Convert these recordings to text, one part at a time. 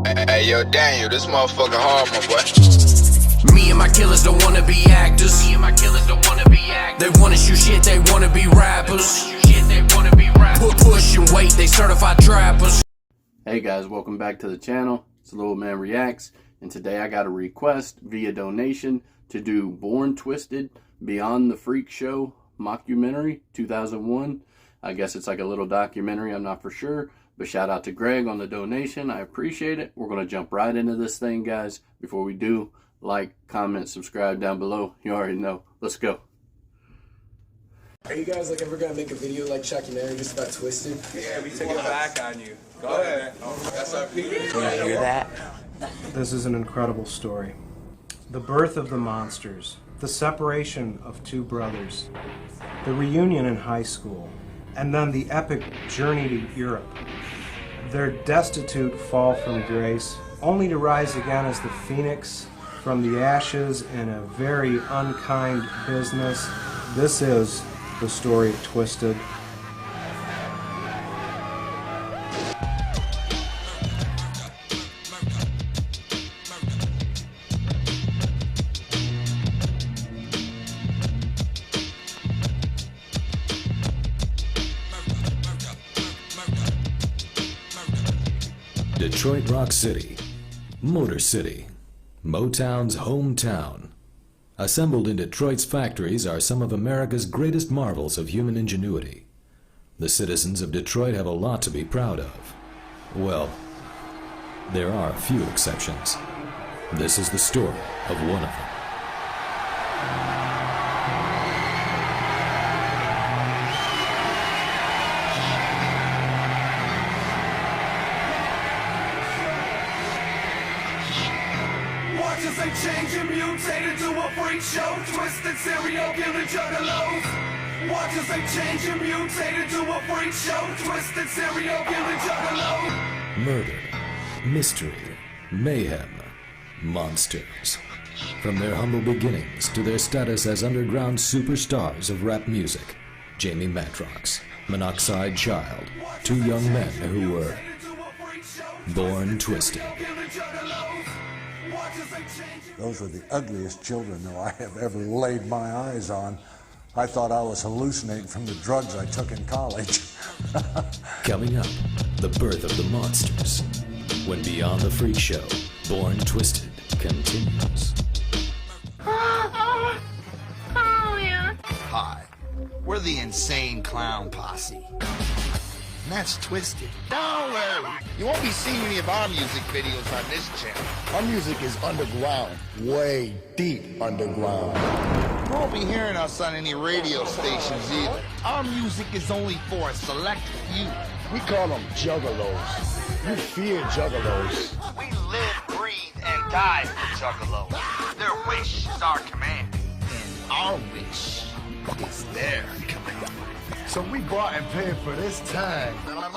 Hey, yo, Daniel, this motherfucker hard, my boy. Me and my killers don't wanna be actors. They wanna shoot shit, they wanna be rappers. Push and wait, they certified trappers. Hey guys, welcome back to the channel. It's Little Man Reacts, and today I got a request via donation to do Born Twisted Beyond the Freak Show Mockumentary 2001. I guess it's like a little documentary, I'm not for sure, but shout out to Greg on the donation. I appreciate it. We're going to jump right into this thing, guys. Before we do, like, comment, subscribe down below. You already know. Let's go. Are you guys like ever gonna make a video like Mockumentary just about Twiztid? Yeah, we took it back on you. Go ahead. That's our people. You hear that? This is an incredible story. The birth of the monsters, the separation of two brothers, the reunion in high school, and then the epic journey to Europe. Their destitute fall from grace, only to rise again as the phoenix from the ashes in a very unkind business. This is the story of Twiztid. Detroit Rock City, Motor City, Motown's hometown. Assembled in Detroit's factories are some of America's greatest marvels of human ingenuity. The citizens of Detroit have a lot to be proud of. Well, there are a few exceptions. This is the story of one of them. Watch as they change and mutate into a freak show. Twisted serial killer juggalos. Watch as they change and mutate into a freak show. Twisted serial killer juggalos. Murder, mystery, mayhem, monsters. From their humble beginnings to their status as underground superstars of rap music, Jamie Madrox, Monoxide Child, two young men who were born twisted. Those are the ugliest children, though, I have ever laid my eyes on. I thought I was hallucinating from the drugs I took in college. Coming up, the birth of the monsters. When Beyond the Freak Show, Born Twisted continues. Oh, yeah. Hi, we're the Insane Clown Posse. And that's Twiztid. Don't worry, you won't be seeing any of our music videos on this channel. Our music is underground, way deep underground. You won't be hearing us on any radio stations either. Our music is only for a select few. We call them juggalos. You fear juggalos. We live, breathe, and die for juggalos. Their wish is our command, and our wish is their command. So we bought and paid for this time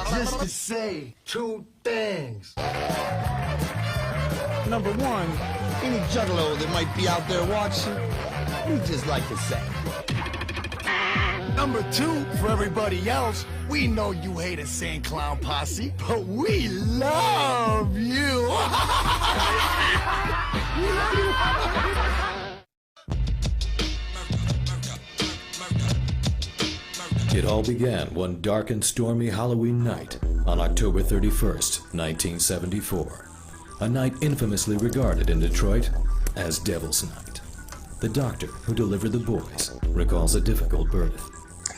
just to say two things. Number one, any juggalo that might be out there watching, we just like to say. Number two, for everybody else, we know you hate Insane Clown Posse, but we love you. It all began one dark and stormy Halloween night on October 31st, 1974. A night infamously regarded in Detroit as Devil's Night. The doctor who delivered the boys recalls a difficult birth.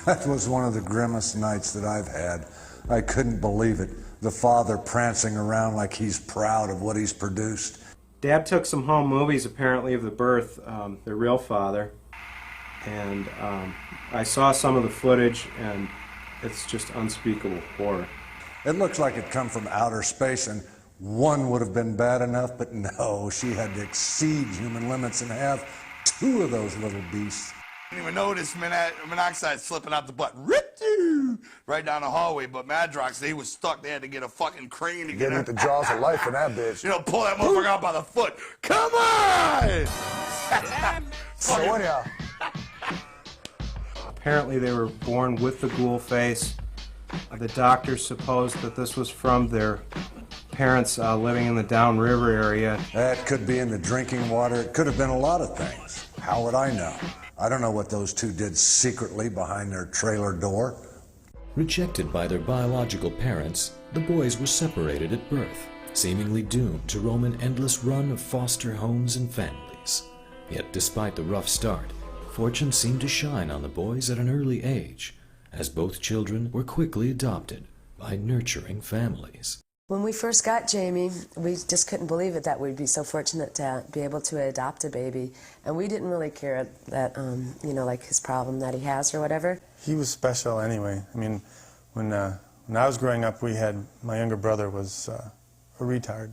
That was one of the grimmest nights that I've had. I couldn't believe it. The father prancing around like he's proud of what he's produced. Dad took some home movies apparently of the birth, the real father, and I saw some of the footage, and it's just unspeakable horror. It looks like it come from outer space, and one would have been bad enough, but no, she had to exceed human limits and have two of those little beasts. I didn't even notice Monoxide slipping out the butt. Right down the hallway, but Madrox, they was stuck. They had to get a fucking crane to get Getting at the jaws of life in that bitch. You know, pull that motherfucker out by the foot. Come on! So anyhow, Apparently they were born with the ghoul face. The doctors supposed that this was from their parents living in the downriver area. That could be in the drinking water. It could have been a lot of things. How would I know? I don't know what those two did secretly behind their trailer door. Rejected by their biological parents, the boys were separated at birth, seemingly doomed to roam an endless run of foster homes and families. Yet despite the rough start, fortune seemed to shine on the boys at an early age, as both children were quickly adopted by nurturing families. When we first got Jamie, we just couldn't believe it that we'd be so fortunate to be able to adopt a baby. And we didn't really care that, you know, like his problem that he has or whatever. He was special anyway. I mean, when I was growing up, my younger brother was a retard.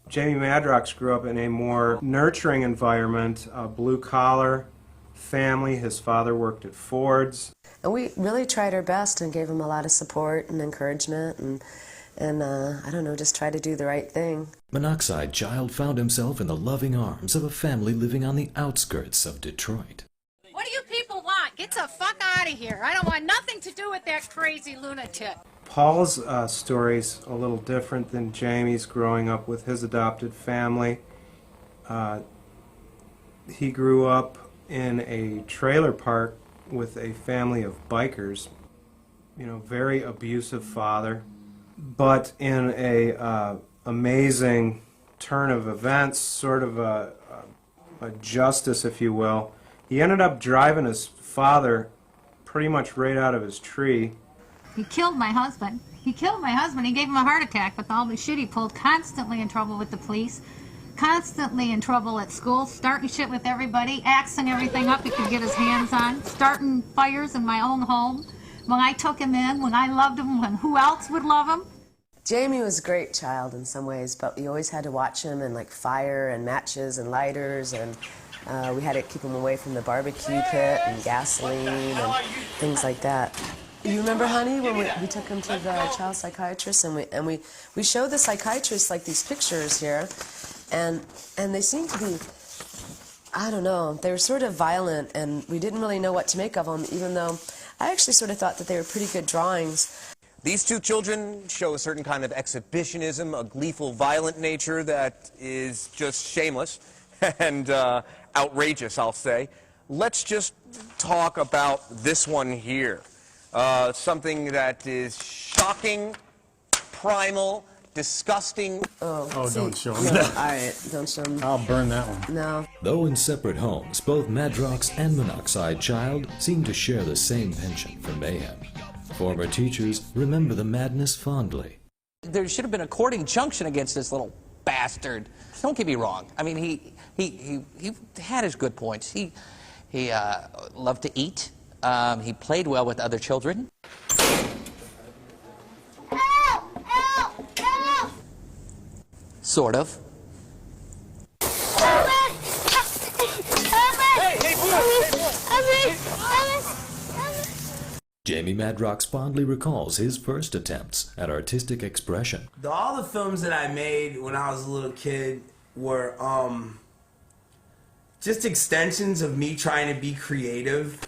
Jamie Madrox grew up in a more nurturing environment, a blue-collar family. His father worked at Ford's. And we really tried our best and gave him a lot of support and encouragement and I don't know, just try to do the right thing. Monoxide Child found himself in the loving arms of a family living on the outskirts of Detroit. What do you people want? Get the fuck out of here. I don't want nothing to do with that crazy lunatic. Paul's story's a little different than Jamie's growing up with his adopted family. He grew up in a trailer park with a family of bikers. You know, very abusive father. But in a amazing turn of events, sort of a justice, if you will, he ended up driving his father pretty much right out of his tree. He killed my husband. He killed my husband. He gave him a heart attack with all the shit he pulled, constantly in trouble with the police, constantly in trouble at school, starting shit with everybody, axing everything up he could get his hands on, starting fires in my own home. When I took him in, when I loved him, when who else would love him? Jamie was a great child in some ways, but we always had to watch him in like fire and matches and lighters, and we had to keep him away from the barbecue pit and gasoline and things like that. You remember, honey, when we took him to the child psychiatrist and we showed the psychiatrist like these pictures here, and they seemed to be, I don't know, they were sort of violent, and we didn't really know what to make of them, even though I actually sort of thought that they were pretty good drawings. These two children show a certain kind of exhibitionism, a gleeful, violent nature that is just shameless and outrageous, I'll say. Let's just talk about this one here. Something that is shocking, primal, disgusting. Oh, don't show him. No, all right, don't show him. I'll burn that one. No. Though in separate homes, both Madrox and Monoxide Child seem to share the same penchant for mayhem. Former teachers remember the madness fondly. There should have been a court injunction against this little bastard. Don't get me wrong. I mean, he had his good points. He loved to eat. He played well with other children. Help! Help! Help! Sort of. Jamie Madrox fondly recalls his first attempts at artistic expression. All the films that I made when I was a little kid were just extensions of me trying to be creative.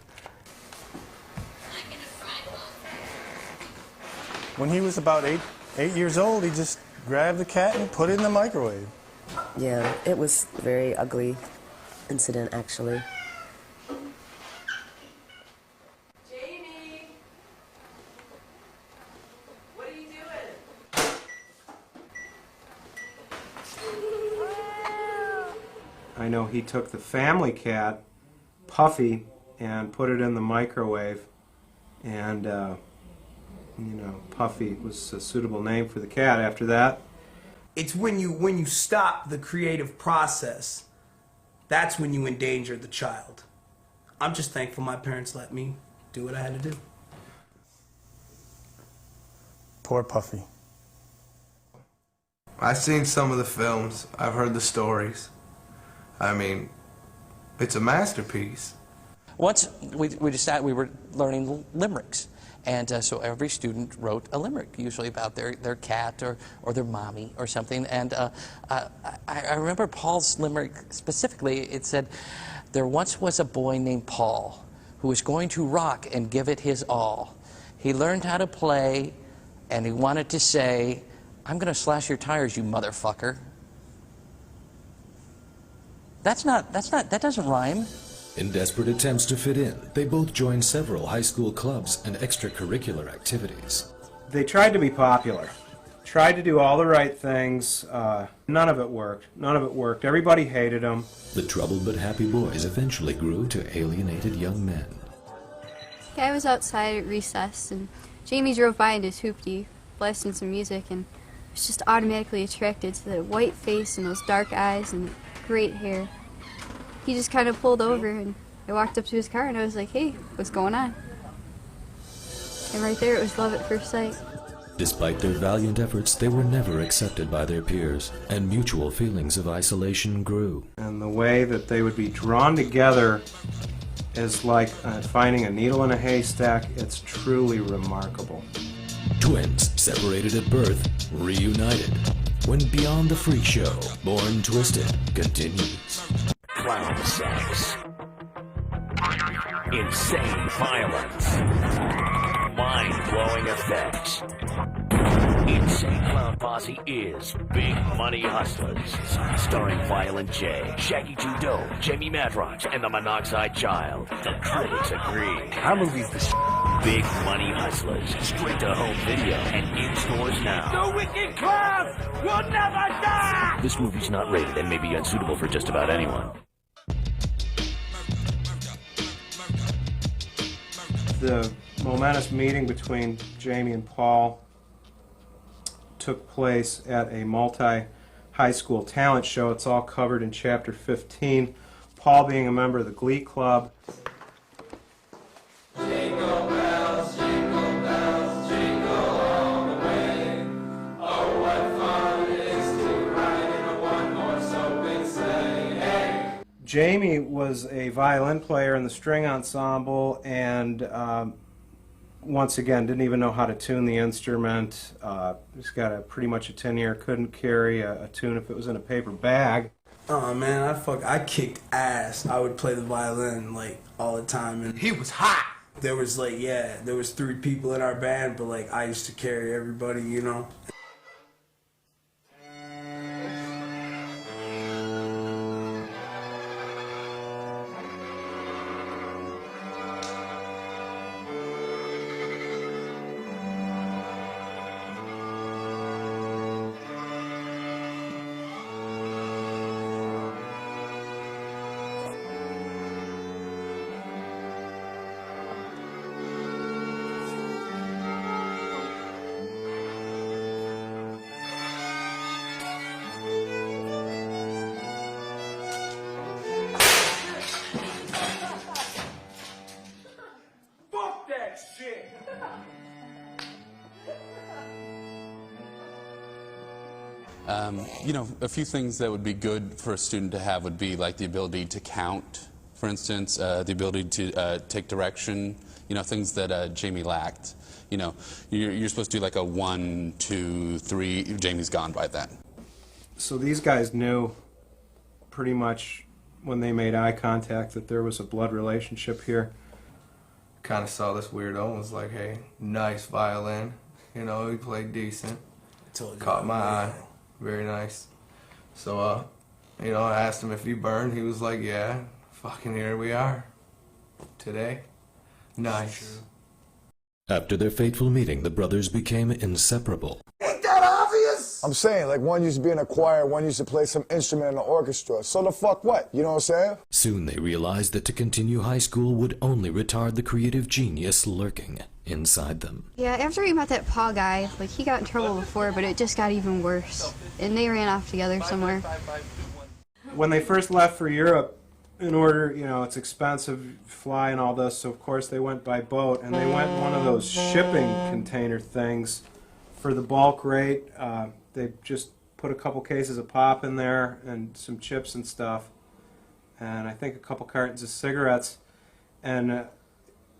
When he was about eight years old, he just grabbed the cat and put it in the microwave. Yeah, it was a very ugly incident, actually. Jamie! What are you doing? I know he took the family cat, Puffy, and put it in the microwave, and you know, Puffy was a suitable name for the cat after that. It's when you stop the creative process, that's when you endanger the child. I'm just thankful my parents let me do what I had to do. Poor Puffy. I've seen some of the films. I've heard the stories. I mean, it's a masterpiece. Once we decided we were learning limericks. And so every student wrote a limerick, usually about their cat or their mommy or something. And I remember Paul's limerick specifically. It said, "There once was a boy named Paul who was going to rock and give it his all. He learned how to play, and he wanted to say, I'm gonna slash your tires, you motherfucker. That doesn't rhyme. In desperate attempts to fit in, they both joined several high school clubs and extracurricular activities. They tried to be popular, tried to do all the right things. None of it worked. None of it worked. Everybody hated them. The troubled but happy boys eventually grew to alienated young men. I was outside at recess, and Jamie drove by in his hoopty, blasting some music, and I was just automatically attracted to the white face and those dark eyes and great hair. He just kind of pulled over, and I walked up to his car, and I was like, hey, what's going on? And right there, it was love at first sight. Despite their valiant efforts, they were never accepted by their peers, and mutual feelings of isolation grew. And the way that they would be drawn together is like finding a needle in a haystack. It's truly remarkable. Twins, separated at birth, reunited. When Beyond the Freak Show, Born Twisted, continues. Clown sex. Insane violence. Mind-blowing effects. Insane Clown Posse is Big Money Hustlers. Starring Violent J, Shaggy 2 Dope, Jamie Madrox, and the Monoxide Child. The critics agree. Our movie's the Big Money Hustlers. Straight to home video and in stores now. The wicked clowns will never die! This movie's not rated and may be unsuitable for just about anyone. The momentous meeting between Jamie and Paul took place at a multi-high school talent show. It's all covered in Chapter 15. Paul being a member of the Glee Club. Jingle bells, jingle all the way. Oh, what fun it is to ride in a one-horse open sleigh. Hey! Jamie was a violin player in the string ensemble, and once again, didn't even know how to tune the instrument. He's got pretty much a tin ear, couldn't carry a tune if it was in a paper bag. Oh man, I kicked ass. I would play the violin like all the time, and he was hot. There was like, yeah, there was 3 people in our band, but like I used to carry everybody, you know. You know, a few things that would be good for a student to have would be like the ability to count, for instance, the ability to take direction, you know, things that Jamie lacked. You know, you're supposed to do like a 1, 2, 3, Jamie's gone by then. So these guys knew pretty much when they made eye contact that there was a blood relationship here. Kind of saw this weirdo and was like, hey, nice violin. You know, he played decent. Caught my eye. Very nice. So, you know, I asked him if he burned. He was like, yeah. Fucking here we are. Today. Nice. After their fateful meeting, the brothers became inseparable. Ain't that obvious? I'm saying, like, one used to be in a choir, one used to play some instrument in the orchestra. So the fuck what? You know what I'm saying? Soon they realized that to continue high school would only retard the creative genius lurking inside them. Yeah, after he met that Paul guy, like, he got in trouble before, but it just got even worse. And they ran off together somewhere. When they first left for Europe, in order, you know, it's expensive, fly and all this, so of course they went by boat, and they went one of those shipping container things for the bulk rate. They just put a couple cases of pop in there and some chips and stuff, and I think a couple cartons of cigarettes. And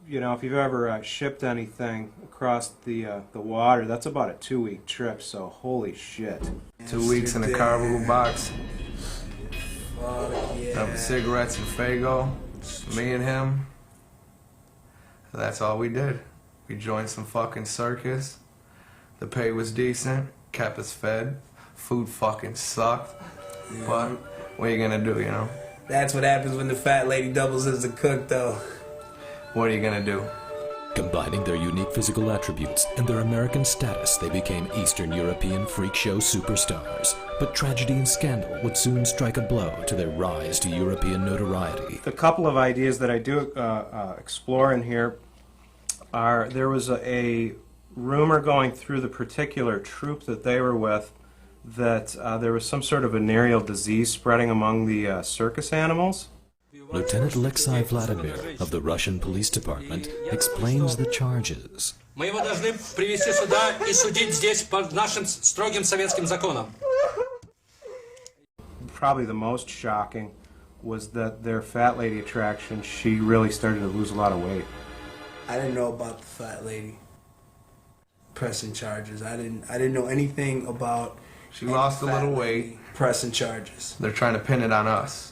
you know, if you've ever shipped anything across the water, that's about a 2-week trip. So holy shit. 2 weeks in a cardboard box. Yeah. Of cigarettes and Fago. Me and him. That's all we did. We joined some fucking circus. The pay was decent. kept us fed. Food fucking sucked. Yeah. But what are you gonna do, you know? That's what happens when the fat lady doubles as a cook, though. What are you gonna do? Combining their unique physical attributes and their American status, they became Eastern European freak show superstars. But tragedy and scandal would soon strike a blow to their rise to European notoriety. The couple of ideas that I do explore in here are, there was a rumor going through the particular troupe that they were with that there was some sort of venereal disease spreading among the circus animals. Lieutenant Alexei Vladimir of the Russian Police Department explains the charges. Мы его должны привести сюда и судить здесь по нашим строгим советским законам. Probably the most shocking was that their fat lady attraction, she really started to lose a lot of weight. I didn't know about the fat lady pressing charges. I didn't know anything about. She lost a little weight. Pressing charges. They're trying to pin it on us.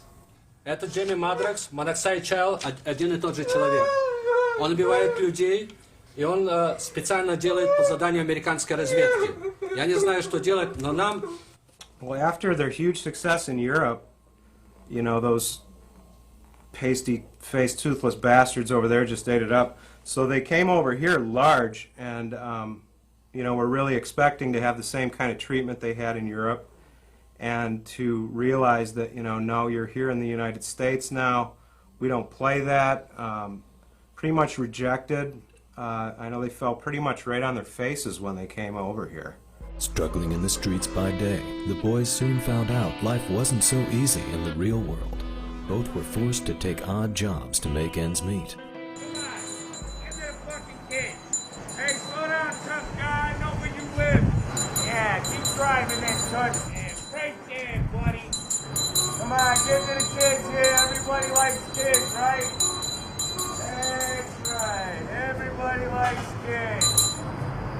Это Джейми Мадракс, Моноксайд Чайл, один и тот же человек. Он убивает людей, и он специально делает по заданию американской разведки. Я не знаю, что делать, но нам... Well, after their huge success in Europe, you know, those pasty-faced, toothless bastards over there just ate it up. So they came over here large, and, you know, were really expecting to have the same kind of treatment they had in Europe. And to realize that, you know, no, you're here in the United States now, we don't play that, pretty much rejected. I know they fell pretty much right on their faces when they came over here. Struggling in the streets by day, the boys soon found out life wasn't so easy in the real world. Both were forced to take odd jobs to make ends meet. Hey, slow down, tough guy. I know where you live. Yeah, keep driving that touch. Right there, buddy. Come on, get to the kids here. Everybody likes kids, right? That's right. Everybody likes kids.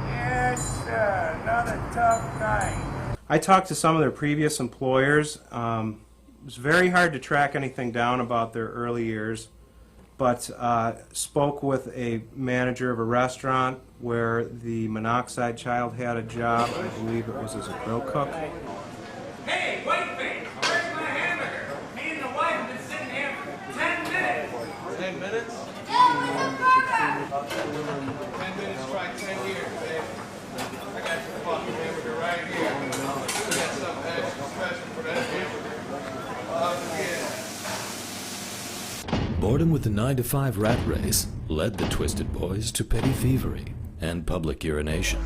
Yes, sir. Another tough night. I talked to some of their previous employers. It was very hard to track anything down about their early years, but spoke with a manager of a restaurant where the Monoxide Child had a job. I believe it was as a grill cook. Hey, whiteface, where's my hamburger? Me and the wife have been sitting here for 10 minutes. 10 minutes? 10 minutes, try 10 years, babe. I got your fucking hamburger right here. We got something extra special for that hamburger. Boredom with the 9-to-5 rat race led the Twiztid boys to petty thievery and public urination.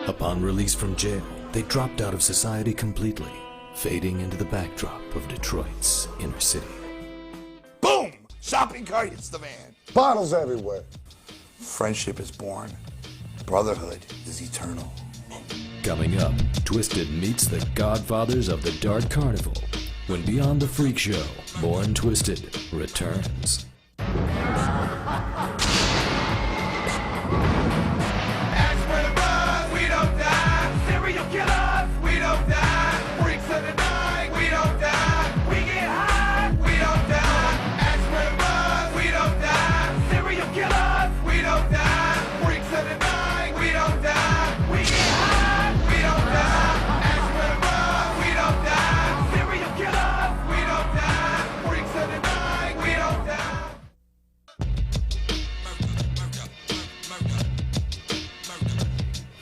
Upon release from jail, they dropped out of society completely, fading into the backdrop of Detroit's inner city. Boom! Shopping cart hits the van. Bottles everywhere. Friendship is born. Brotherhood is eternal. Coming up, Twiztid meets the godfathers of the Dark Carnival when Beyond the Freak Show, Born Twiztid returns.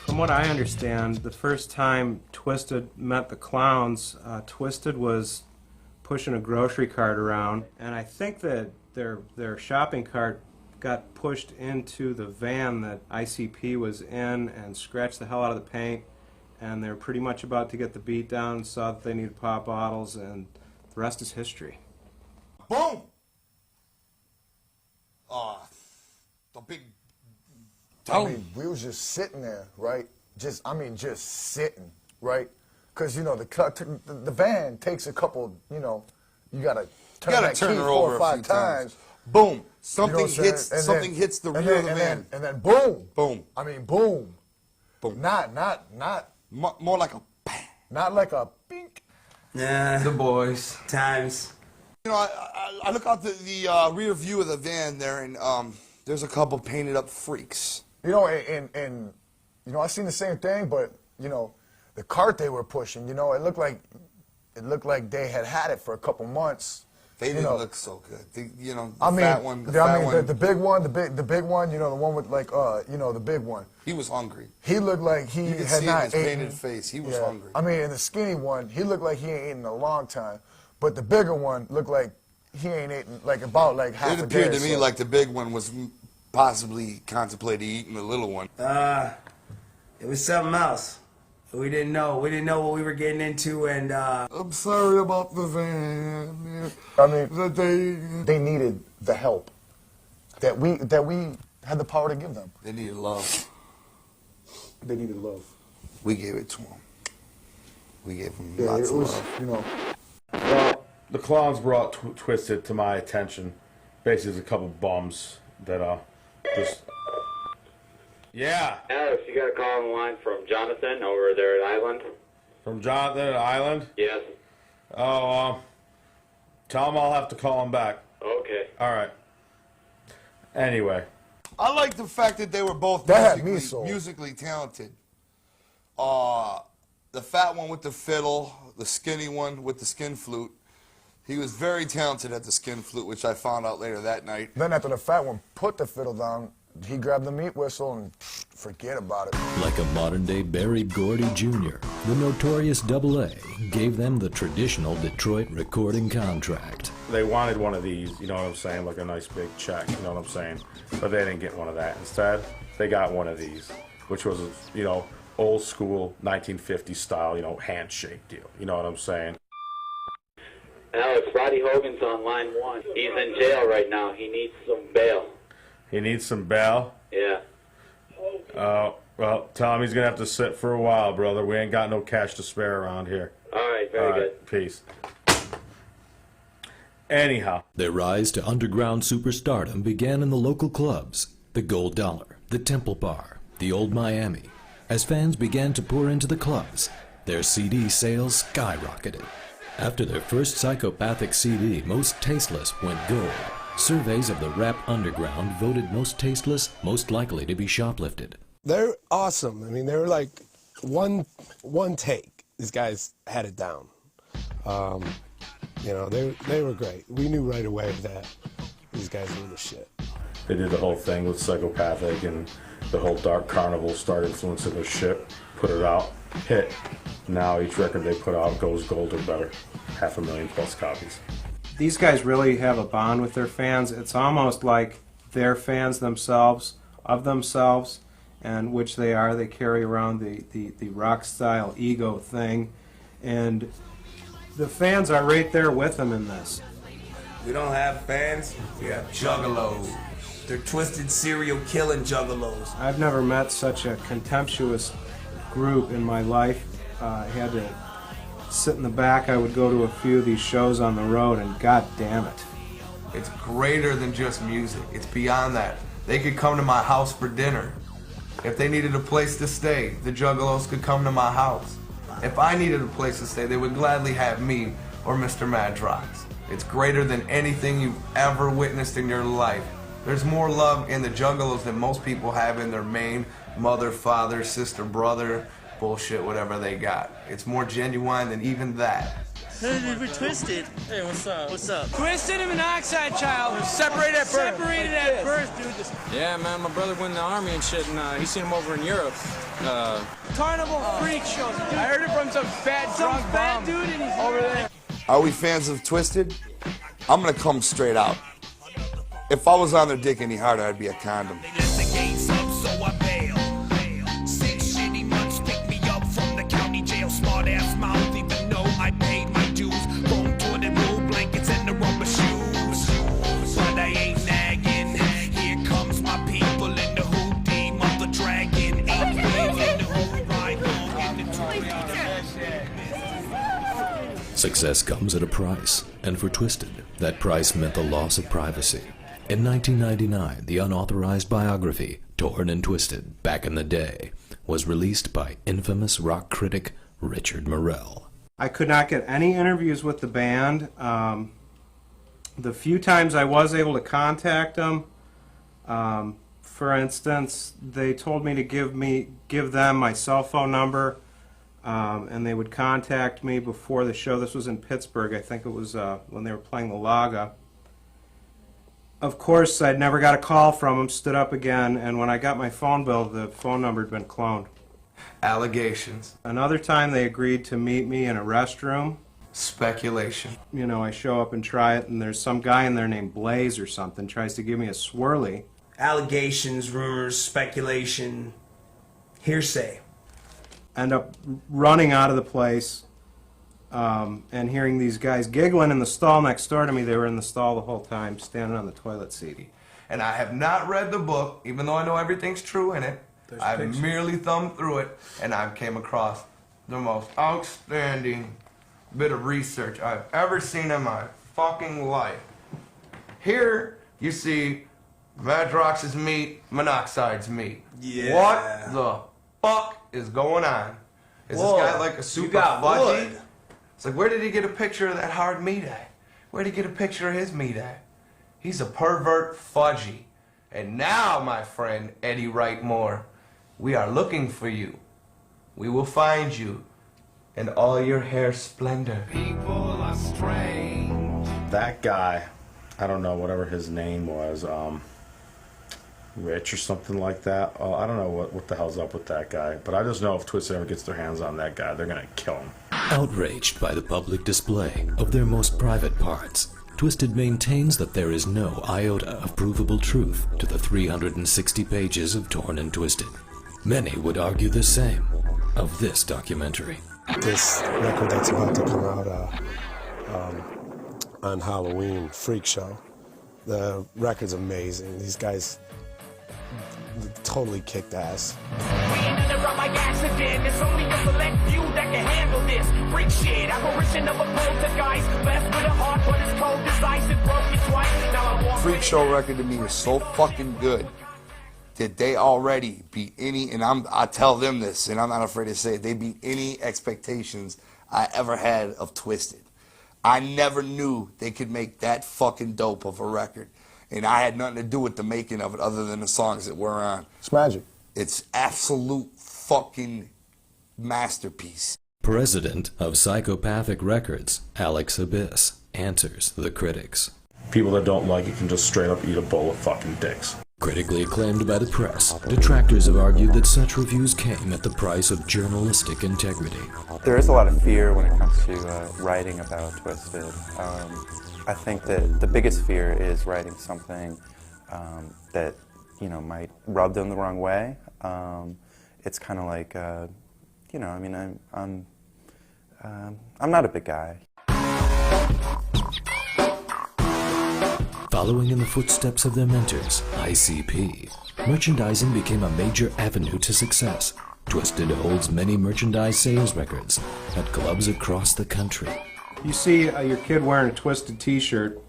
From what I understand, the first time Twiztid met the clowns, Twiztid was pushing a grocery cart around, and I think that their shopping cart got pushed into the van that ICP was in and scratched the hell out of the paint, and they're pretty much about to get the beat down, saw that they needed pop bottles, and the rest is history. Boom! The big... I mean, we was just sitting there, right? Just sitting, right? Because, you know, the van takes a couple, you know, you got to turn that key 4 or 5 times. Boom. Something You know hits hits the rear of the van. And then boom. Boom. I mean, boom. Boom. Not. More like a bang. Not like a bink. Nah. The boys. Times. You know, I look out the rear view of the van there, and there's a couple painted up freaks. You know, and you know, I seen the same thing, but you know, the cart they were pushing, you know, it looked like they had it for a couple months. They didn't look so good. You know, the fat one. The big one, the big one. You know, the one with like, you know, the big one. He was hungry. He looked like he you could had see not in his eaten. painted face. He was hungry. I mean, and the skinny one, he looked like he ain't eaten in a long time. But the bigger one looked like he ain't eaten like about like half a day. It appeared to me like the big one was possibly contemplating eating the little one. It was something else. We didn't know. We didn't know what we were getting into, and I'm sorry about the van. I mean, they needed the help that we had the power to give them. They needed love. They needed love. We gave it to them. We gave them Yeah, lots it of was, love. you know. Well, the clowns brought Twiztid to my attention. Basically, there's a couple bums that just. Yeah. Alex, you got a call on the line from Jonathan over there at Island. From Jonathan at Island? Yes. Oh, tell him I'll have to call him back. Okay. All right. Anyway. I like the fact that they were both musically talented. The fat one with the fiddle, the skinny one with the skin flute. He was very talented at the skin flute, which I found out later that night. Then after the fat one put the fiddle down, he grabbed the meat whistle and forget about it. Like a modern-day Berry Gordy Jr., the notorious Double A gave them the traditional Detroit recording contract. They wanted one of these, you know what I'm saying, like a nice big check, you know what I'm saying? But they didn't get one of that. Instead, they got one of these, which was, you know, old school 1950s style, you know, handshake deal. You know what I'm saying? Alex, Roddy Hogan's on line 1. He's in jail right now. He needs some bail. He needs some bail? Yeah. Well, tell him he's going to have to sit for a while, brother. We ain't got no cash to spare around here. All right, very good. Peace. Anyhow. Their rise to underground superstardom began in the local clubs, the Gold Dollar, the Temple Bar, the Old Miami. As fans began to pour into the clubs, their CD sales skyrocketed. After their first psychopathic CD, Most Tasteless, went gold, surveys of the rap underground voted Most Tasteless most likely to be shoplifted. They're awesome. I mean, they were like one take. These guys had it down. You know, they were great. We knew right away that these guys knew the shit. They did the whole thing with Psychopathic, and the whole Dark Carnival started influencing their shit, put it out, hit. Now each record they put out goes gold or better. 500,000+ copies. These guys really have a bond with their fans. It's almost like they're fans themselves, of themselves, and which they are. They carry around the rock-style ego thing, and the fans are right there with them in this. we don't have fans, we have juggalos. They're twisted serial killing juggalos. I've never met such a contemptuous group in my life. I had to sit in the back. I would go to a few of these shows on the road, and god damn it. It's greater than just music. It's beyond that. They could come to my house for dinner. If they needed a place to stay, the Juggalos could come to my house. If I needed a place to stay, they would gladly have me or Mr. Madrox. It's greater than anything you've ever witnessed in your life. There's more love in the Juggalos than most people have in their main mother, father, sister, brother, bullshit, whatever they got. It's more genuine than even that. Hey, we're Twiztid. Hey, what's up? What's up? Twiztid and Monoxide Child. Separated at birth. Separated at birth, dude. Yeah, man, my brother went in the army and shit, and he's seen him over in Europe. Carnival freak shows. Dude. I heard it from some fat drunk bum dude, and he's over there. Are we fans of Twiztid? I'm gonna come straight out. If I was on their dick any harder, I'd be a condom. Success comes at a price, and for Twiztid, that price meant the loss of privacy. In 1999, the unauthorized biography, Torn and Twisted, Back in the Day, was released by infamous rock critic Richard Morel. I could not get any interviews with the band. The few times I was able to contact them, For instance, they told me to give them my cell phone number, and they would contact me before the show. This was in Pittsburgh. I think it was when they were playing the Laga. Of course, I'd never got a call from them, stood up again, and when I got my phone bill, the phone number had been cloned. Allegations. Another time they agreed to meet me in a restroom. Speculation. You know, I show up and try it, and there's some guy in there named Blaze or something, tries to give me a swirly. Allegations, rumors, speculation, hearsay. End up running out of the place and hearing these guys giggling in the stall next door to me. They were in the stall the whole time, standing on the toilet seat. And I have not read the book, even though I know everything's true in it. I've merely thumbed through it, and I came across the most outstanding bit of research I've ever seen in my fucking life. Here you see Madrox's meat, Monoxide's meat. Yeah. What the fuck is going on? Is Whoa, this guy like a super fudgy? It's like, where did he get a picture of that hard meat at? Where did he get a picture of his meat at? He's a pervert fudgy. And now, my friend Eddie Wright Moore, we are looking for you. We will find you in all your hair splendor. People are strange. That guy, I don't know, whatever his name was, Rich or something like that. Oh, I don't know what the hell's up with that guy, but I just know if Twiztid ever gets their hands on that guy, they're gonna kill him. Outraged by the public display of their most private parts, Twiztid maintains that there is no iota of provable truth to the 360 pages of Torn and Twisted. Many would argue the same of this documentary. This record that's about to come out on Halloween, Freak Show. The record's amazing. These guys totally kicked ass. Accident. It's only a select few that can handle this. Freak shit, apparition of a poltergeist. Left with a heart, but it's cold as ice. It broke it twice. Now I walk. Freak Show record to me is so fucking good that they already beat any, and I tell them this, and I'm not afraid to say it, they beat any expectations I ever had of Twiztid. I never knew they could make that fucking dope of a record. And I had nothing to do with the making of it other than the songs that were on. It's magic. It's absolute fucking masterpiece. President of Psychopathic Records, Alex Abyss, answers the critics. People that don't like it can just straight up eat a bowl of fucking dicks. Critically acclaimed by the press, detractors have argued that such reviews came at the price of journalistic integrity. There is a lot of fear when it comes to writing about Twiztid. I think that the biggest fear is writing something that, you know, might rub them the wrong way. It's kind of like, you know, I mean, I'm not a big guy. Following in the footsteps of their mentors, ICP, merchandising became a major avenue to success. Twiztid holds many merchandise sales records at clubs across the country. You see your kid wearing a Twiztid t-shirt,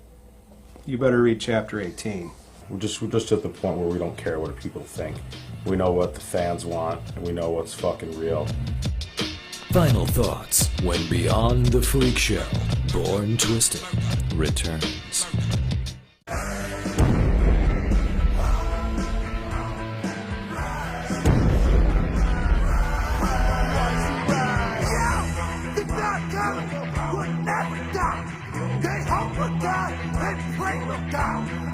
you better read chapter 18. We're just at the point where we don't care what people think. We know what the fans want, and we know what's fucking real. Final thoughts when Beyond the Freak Show, Born Twisted, returns.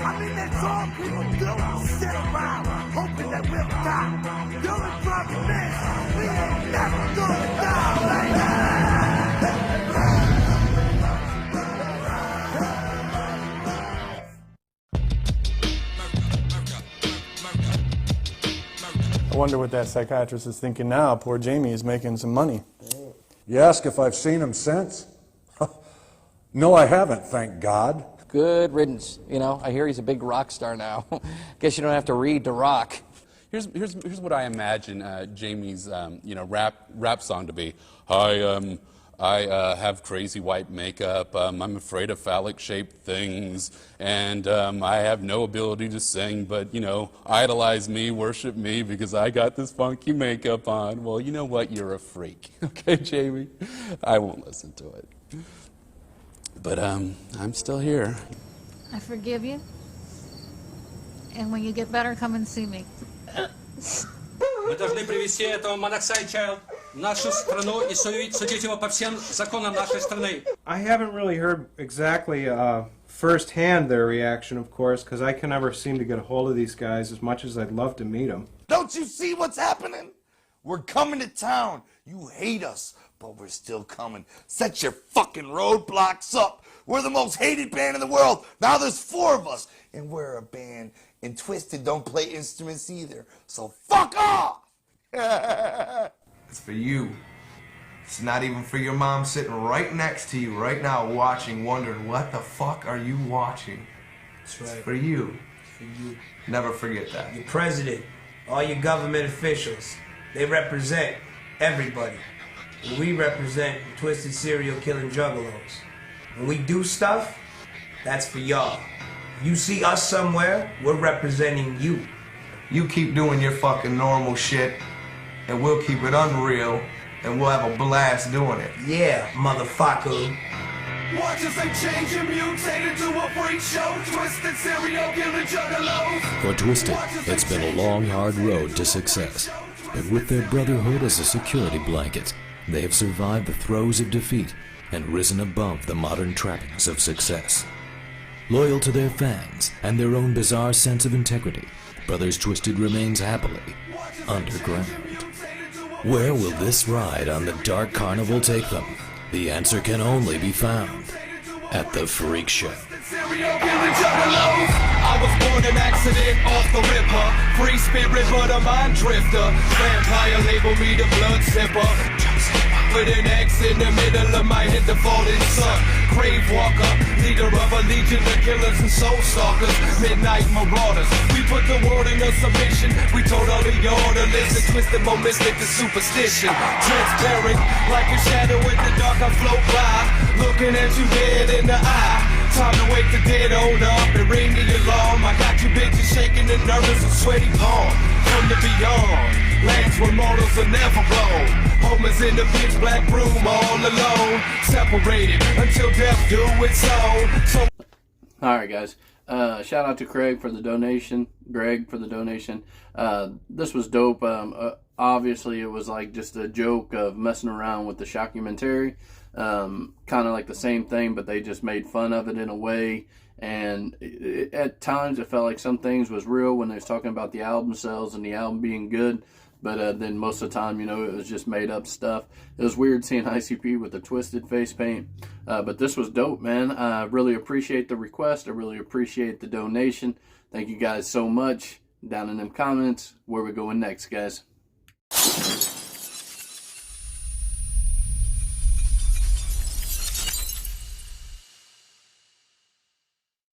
I mean, that's all people do. Sit around, hoping that we'll die. The only problem is, we ain't never gonna die, I wonder what that psychiatrist is thinking now. Poor Jamie is making some money. You ask if I've seen him since? No, I haven't, thank God. Good riddance. You know, I hear he's a big rock star now. Guess you don't have to read to rock. Here's what I imagine Jamie's you know, rap song to be. I have crazy white makeup. I'm afraid of phallic-shaped things, and I have no ability to sing. But you know, idolize me, worship me, because I got this funky makeup on. Well, you know what? You're a freak, okay, Jamie? I won't listen to it. But I'm still here. I forgive you. And when you get better, come and see me. Мы должны привести этого Monoxide Child в нашу страну и судить его по всем законам нашей страны. I haven't really heard exactly firsthand their reaction, of course, because I can never seem to get a hold of these guys as much as I'd love to meet them. Don't you see what's happening? We're coming to town. You hate us, but we're still coming. Set your fucking roadblocks up. We're the most hated band in the world. Now there's 4 of us, and we're a band. And Twiztid don't play instruments either. So fuck off! It's for you. It's not even for your mom sitting right next to you right now watching, wondering, what the fuck are you watching? That's right. It's for you. It's for you. Never forget that. Your president, all your government officials, they represent everybody. And we represent the Twiztid serial killing juggalos. When we do stuff, that's for y'all. You see us somewhere, we're representing you. You keep doing your fucking normal shit, and we'll keep it unreal, and we'll have a blast doing it. Yeah, motherfucker. Watch as they change and mutate into a freak show. Twiztid serial killing juggalos. For Twiztid, it's been a long, hard road to success. But with their brotherhood as a security blanket, they have survived the throes of defeat and risen above the modern trappings of success. Loyal to their fans and their own bizarre sense of integrity, Brothers Twiztid remains happily underground. Where will this ride on the Dark Carnival take them? The answer can only be found at the Freak Show. I was born an accident off the ripper. Free spirit but a mind drifter. Vampire label me the blood sipper. With an X in the middle of my head, the falling sun. Grave walker, leader of a legion of killers and soul stalkers. Midnight marauders, we put the world in a submission. We totally orderless and twisted more mystic to superstition. Transparent, like a shadow in the dark I float by. Looking at you dead in the eye. Time to wake the dead, hold up and ring the alarm. I got you bitches shaking and nervous and sweaty palm. From the beyond, lands where mortals are never blown. Homer's in the pitch black room all alone. Separated until death do its own. So alright guys, shout out to Craig for the donation. Greg for the donation. This was dope. Obviously it was like just a joke of messing around with the Mockumentary. Kind of like the same thing, but they just made fun of it in a way, and at times it felt like some things was real when they was talking about the album sales and the album being good, but then most of the time, you know, it was just made up stuff. It was weird seeing ICP with the Twiztid face paint, but this was dope, man. I really appreciate the request. I really appreciate the donation. Thank you guys so much. Down in them comments, where we going next, guys?